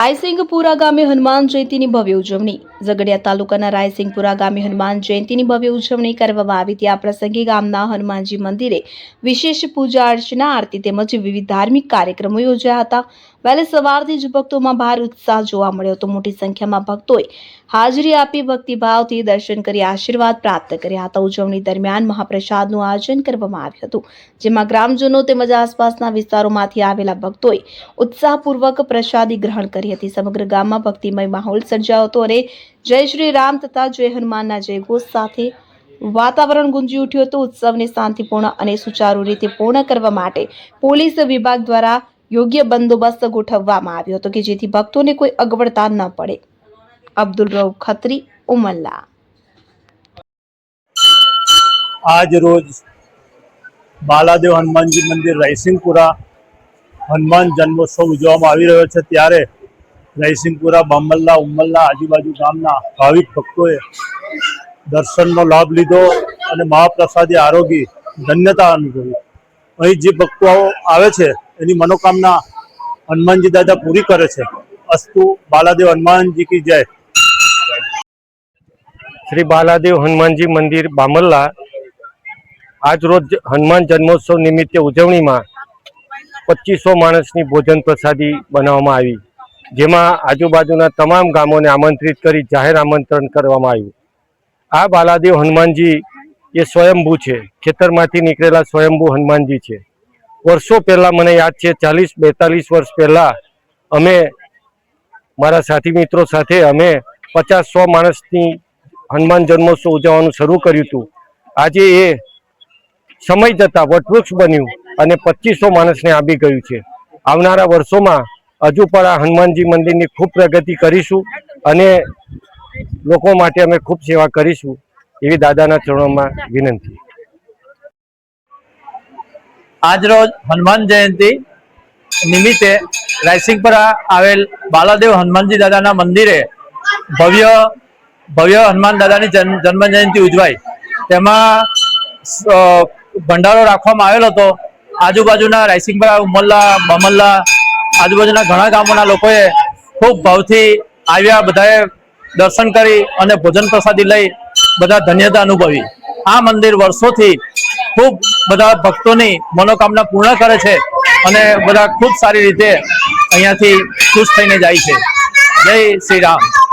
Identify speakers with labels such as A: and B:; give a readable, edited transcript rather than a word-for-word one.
A: રાયસિંગપુરા ગામે હનુમાન જયંતીની ભવ્ય ઉજવણી। ઝઘડિયા તાલુકાના રાયસિંગપુરા ગામે હનુમાન જયંતીની ભવ્ય ઉજવણી કરવામાં આવી। આ પ્રસંગે ગામના હનુમાનજી મંદિરે વિશેષ પૂજા અર્ચના, આરતી તેમજ વિવિધ ધાર્મિક કાર્યક્રમો યોજાયા હતા। વહેલી સવારથી જ ભક્તોમાં ભારે ઉત્સાહ જોવા મળ્યો હતો। મોટી સંખ્યામાં ભક્તોએ હાજરી આપી ભક્તિભાવથી દર્શન કરી આશીર્વાદ પ્રાપ્ત કર્યા હતા। ઉજવણી દરમિયાન મહાપ્રસાદનું આયોજન કરવામાં આવ્યું હતું, જેમાં ગ્રામજનો તેમજ આસપાસના વિસ્તારોમાંથી આવેલા ભક્તોએ ઉત્સાહપૂર્વક પ્રસાદી ગ્રહણ કરી હતી। સમગ્ર ગામમાં ભક્તિમય માહોલ સર્જાયો હતો અને જય શ્રી રામ તથા જય હનુમાનના જયઘોષ સાથે વાતાવરણ ગુંજી ઉઠ્યું હતું। ઉત્સવને શાંતિપૂર્ણ અને સુચારુ રીતે પૂર્ણ કરવા માટે પોલીસ વિભાગ દ્વારા યોગ્ય બંદોબસ્ત ગોઠવવામાં આવ્યો હતો કે જેથી ભક્તોને કોઈ અગવડતા ન પડે। અબ્દુલ રઉફ ખત્રી, ઉમલ્લા।
B: आज रोज बालादेव हनुमानजी मंदिर रायसिंगपुरा हनुमान जन्मोत्सव उजवવામાં આવી રહ્યો છે। ત્યારે રાયસિંગપુરા, બામલ્લા, ઉમલ્લા આજુબાજુ ગામના ભાવિક ભક્તોએ દર્શનનો લાભ લીધો અને મહાપ્રસાદી આરોગી ધન્યતા અનુભવી। અહીં જે ભક્તો આવે છે એની મનોકામના હનુમાનજી દાદા પૂરી કરે છે। અસ્તુ बालादेव हनुमानजी की जय।
C: श्री बालादेव हनुमानजी मंदिर बामल्ला आज रोज हनुमान जन्मोत्सव निमित्ते उजवणी में 2500 माणसनी भोजन प्रसादी बनाववामां आवी, जेमां आजुबाजुना तमाम गामोने आमंत्रित करी जाहेर आमंत्रण करवामां आव्युं। आ बालादेव हनुमानजी ये स्वयंभू है, खेतरमांथी निकळेला स्वयंभू हनुमानजी है। वर्षों पहला मने याद है 40-42 वर्ष पहला अमे मारा साथी मित्रों साथे अमे 50-100 माणसनी हनुमान जन्मोत्सव उजवવાનું શરૂ કર્યું હતું। આજે એ સમય જતા વટવૃક્ષ બન્યું અને 2500 માણસને આપી ગયું છે। આવનારા વર્ષોમાં હજુ પણ આ હનુમાનજી મંદિરની ખૂબ પ્રગતિ કરીશું અને લોકો માટે અમે ખૂબ સેવા કરીશું એવી દાદાના ચરણોમાં વિનંતી।
D: आज रोज हनुमान जयंती निमित्ते रायसिंगपुरा आवेल बालादेव हनुमानजी दादाना मंदिरे भव्य भव्य हनुमान दादानी जन्म जयंती उजवाई। तेमां भंडारो राखवामां आवेलो हतो। आजुबाजुना रायसिंगपुरा, उमल्ला, बामल्ला आजुबाजुना घणा गामोना लोकोए खूब भावथी आव्या, बधाए दर्शन करी अने भोजन प्रसादी लई बधा धन्यता अनुभवी। आ मंदिर वर्षोथी खूब बधा भक्तोनी मनोकामना पूर्ण करे छे अने बधा खूब सारी रीते अहींयाथी खुश थईने जाय छे। जय श्री राम।